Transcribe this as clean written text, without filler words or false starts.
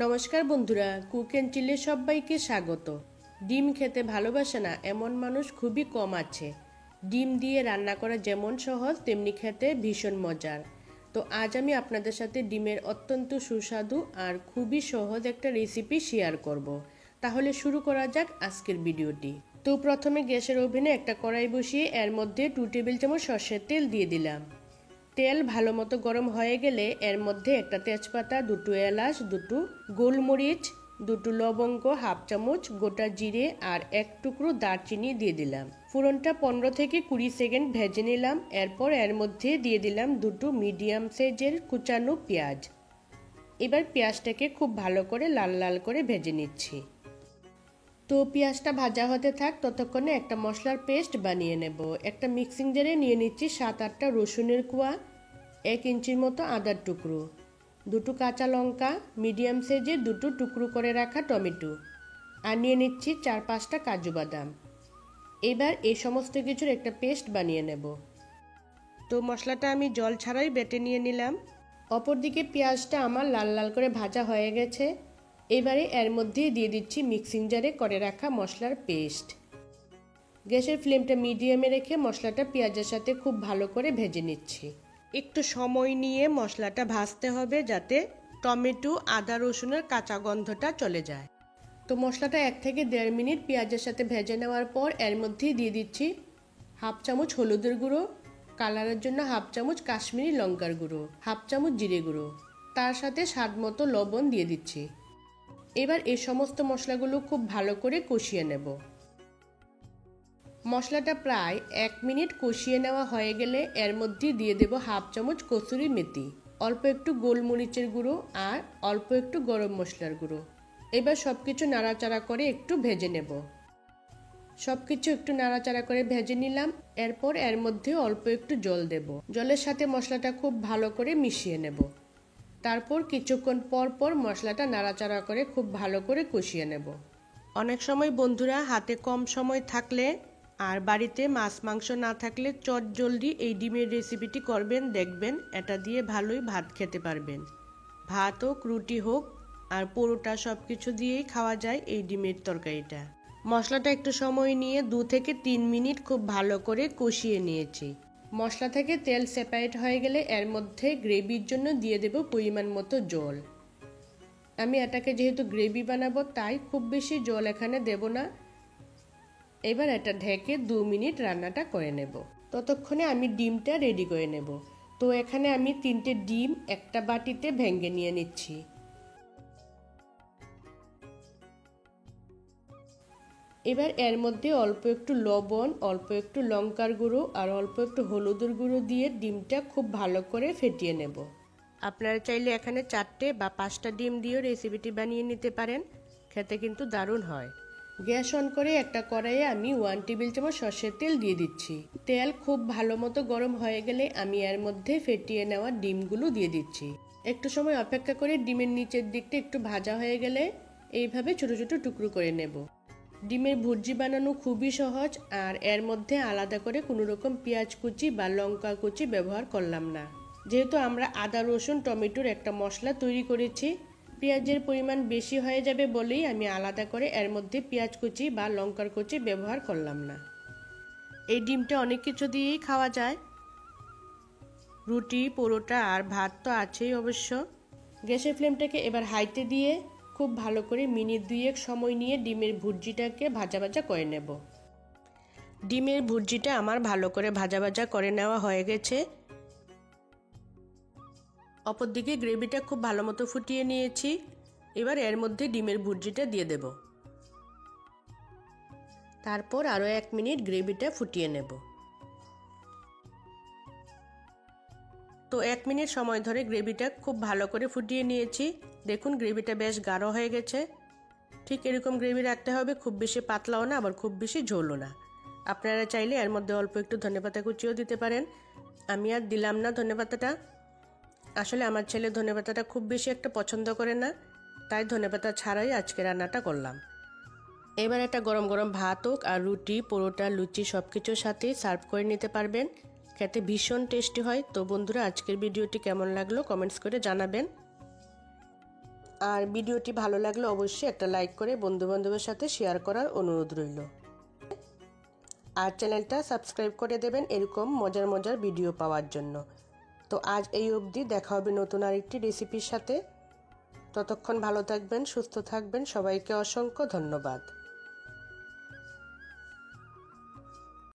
নমস্কার বন্ধুরা, cook and চিলে সবাইকে স্বাগত। ডিম খেতে ভালোবাসে না এমন মানুষ খুবই কম আছে। ডিম দিয়ে রান্না করা যেমন সহজ তেমনি খেতে ভীষণ মজার। তো আজ আমি আপনাদের সাথে ডিমের অত্যন্ত সুস্বাদু আর খুবই সহজ একটা রেসিপি শেয়ার করব। তাহলে শুরু করা যাক আজকের ভিডিওটি। তো প্রথমে গ্যাসের ওভেনে একটা কড়াই বসিয়ে এর মধ্যে 2 টেবিল চামচ সরষের তেল দিয়ে দিলাম। তেল ভালো মতো গরম হয়ে গেলে এর মধ্যে একটা তেজপাতা, 2টো এলাচ, 2টো গোলমরিচ, 2টো লবঙ্গ, হাফ চামচ গোটা জিরে আর 1 টুকরো দারচিনি দিয়ে দিলাম। ফোড়নটা 15 থেকে 20 সেকেন্ড ভেজে নিলাম। এরপর এর মধ্যে দিয়ে দিলাম 2টো মিডিয়াম সাইজের কুচানো পেঁয়াজ। এবার পেঁয়াজটাকে খুব ভালো করে লাল লাল করে ভেজে নিচ্ছি। তো পেঁয়াজটা ভাজা হতে থাক, ততক্ষণে একটা মশলার পেস্ট বানিয়ে নেব। একটা মিক্সিং জারে নিয়ে নিচ্ছি 7-8টা রসুনের কোয়া, 1 ইঞ্চির মতো আদার টুকরো, 2টো কাঁচা লঙ্কা, মিডিয়াম সাইজের 2টো টুকরো করে রাখা টমেটো, আর নিয়ে নিচ্ছি 4-5টা কাজু বাদাম। এবার এই সমস্ত কিছুর একটা পেস্ট বানিয়ে নেব। তো মশলাটা আমি জল ছাড়াই বেটে নিয়ে নিলাম। অপরদিকে পেঁয়াজটা আমার লাল লাল করে ভাজা হয়ে গেছে। এবারে এর মধ্যে দিয়ে দিচ্ছি মিক্সিং জারে করে রাখা মশলার পেস্ট। গ্যাসের ফ্লেমটা মিডিয়ামে রেখে মশলাটা পেঁয়াজের সাথে খুব ভালো করে ভেজে নিচ্ছি। একটু সময় নিয়ে মশলাটা ভাজতে হবে যাতে টমেটো, আদা, রসুনের কাঁচা গন্ধটা চলে যায়। তো মশলাটা 1 থেকে 1.5 মিনিট পেঁয়াজের সাথে ভেজে নেওয়ার পর এর মধ্যেই দিয়ে দিচ্ছি হাফ চামচ হলুদের গুঁড়ো, কালারের জন্য হাফ চামচ কাশ্মীরি লঙ্কার গুঁড়ো, হাফ চামচ জিরে গুঁড়ো, তার সাথে স্বাদ মতো লবণ দিয়ে দিচ্ছি। এবার এই সমস্ত মশলাগুলো খুব ভালো করে কষিয়ে নেব। মশলাটা প্রায় 1 মিনিট কষিয়ে নেওয়া হয়ে গেলে এর মধ্যে দিয়ে দেব হাফ চামচ কসুরি মেথি, অল্প একটু গোলমরিচের গুঁড়ো আর অল্প একটু গরম মশলার গুঁড়ো। এবার সবকিছু নাড়াচাড়া করে একটু ভেজে নেব। সবকিছু একটু নাড়াচাড়া করে ভেজে নিলাম। এরপর এর মধ্যে অল্প একটু জল দেব। জলের সাথে মশলাটা খুব ভালো করে মিশিয়ে নেব। তারপর কিছুক্ষণ পর পর মশলাটা নাড়াচাড়া করে খুব ভালো করে কষিয়ে নেব। অনেক সময় বন্ধুরা হাতে কম সময় থাকলে আর বাড়িতে মাছ মাংস না থাকলে চটজলদি এই ডিমের রেসিপিটি করবেন, দেখবেন এটা দিয়ে ভালোই ভাত খেতে পারবেন। ভাত হোক, রুটি হোক আর পরোটা সব কিছু দিয়েই খাওয়া যায় এই ডিমের তরকারিটা। মশলাটা একটু সময় নিয়ে 2 থেকে 3 মিনিট খুব ভালো করে কষিয়ে নিয়েছি। মশলা থেকে তেল সেপারেট হয়ে গেলে এর মধ্যে গ্রেভির জন্য দিয়ে দেব পরিমাণ মতো জল। আমি এটাকে যেহেতু গ্রেভি বানাবো তাই খুব বেশি জল এখানে দেব না। এবার এটা ঢেকে 2 মিনিট রান্নাটা করে নেব। ততক্ষণে আমি ডিমটা রেডি করে নেব। তো এখানে আমি 3টে ডিম একটা বাটিতে ভেঙে নিয়ে নিচ্ছি। এবার এর মধ্যে অল্প একটু লবণ, অল্প একটু লঙ্কার গুঁড়ো আর অল্প একটু হলুদের গুঁড়ো দিয়ে ডিমটা খুব ভালো করে ফেটিয়ে নেব। আপনারা চাইলে এখানে 4টে বা 5টা ডিম দিয়েও রেসিপিটি বানিয়ে নিতে পারেন, খেতে কিন্তু দারুণ হয়। গ্যাস অন করে একটা কড়াইয়ে আমি 1 টেবিল চামচ সরষের তেল দিয়ে দিচ্ছি। তেল খুব ভালো মতো গরম হয়ে গেলে আমি এর মধ্যে ফেটিয়ে নেওয়া ডিমগুলো দিয়ে দিচ্ছি। একটু সময় অপেক্ষা করে ডিমের নিচের দিকটা একটু ভাজা হয়ে গেলে এইভাবে ছোট ছোট টুকরো করে নেব। ডিমের ভুর্জি বানানো খুবই সহজ আর এর মধ্যে আলাদা করে কোনো রকম পেঁয়াজ কুচি বা লঙ্কা কুচি ব্যবহার করলাম না। যেহেতু আমরা আদা, রসুন, টমেটোর একটা মশলা তৈরি করেছি, পেঁয়াজের পরিমাণ বেশি হয়ে যাবে বলেই আমি আলাদা করে এর মধ্যে পেঁয়াজ কুচি বা লঙ্কার কুচি ব্যবহার করলাম না। এই ডিমটা অনেক কিছু দিয়েই খাওয়া যায়, রুটি, পরোটা আর ভাত তো আছেই অবশ্য। গ্যাসের ফ্লেমটাকে এবার হাইতে দিয়ে খুব ভালো করে মিনিট 2 সময় নিয়ে ডিমের ভুর্জিটাকে ভাজা ভাজা করে নেব। ডিমের ভুর্জিটা আমার ভালো করে ভাজা ভাজা করে নেওয়া হয়ে গেছে। অপরদিকে গ্রেভিটা খুব ভালো মতো ফুটিয়ে নিয়েছি। এবার এর মধ্যে ডিমের ভুর্জিটা দিয়ে দেব। তারপর আরও 1 মিনিট গ্রেভিটা ফুটিয়ে নেব। তো 1 মিনিট সময় ধরে গ্রেভিটা খুব ভালো করে ফুটিয়ে নিয়েছি। দেখুন গ্রেভিটা বেশ গাঢ় হয়ে গেছে। ঠিক এরকম গ্রেভি রাখতে হবে, খুব বেশি পাতলাও না আবার খুব বেশি ঝোলও না। আপনারা চাইলে এর মধ্যে অল্প একটু ধনেপাতা কুচিও দিতে পারেন। আমি আর দিলাম না ধনেপাতাটা। আসলে আমার ছেলে ধনেপাতাটা খুব বেশি একটা পছন্দ করে না, তাই ধনেপাতা ছাড়াই আজকে রান্নাটা করলাম। এবার একটা গরম গরম ভাত হোক আর রুটি, পরোটা, লুচি সব কিছুর সাথেই সার্ভ করে নিতে পারবেন। খেতে ভীষণ টেস্টি হয়। তো বন্ধুরা আজকের ভিডিওটি কেমন লাগলো কমেন্টস করে জানাবেন। আর ভিডিওটি ভালো লাগলে অবশ্যই একটা লাইক করে বন্ধুবান্ধবের সাথে শেয়ার করার অনুরোধ রইল। আর চ্যানেলটা সাবস্ক্রাইব করে দেবেন এরকম মজার মজার ভিডিও পাওয়ার জন্য। তো আজ এই অবধি, দেখা হবে নতুন আরেকটি রেসিপির সাথে। ততক্ষণ ভালো থাকবেন, সুস্থ থাকবেন। সবাইকে অসংখ্য ধন্যবাদ।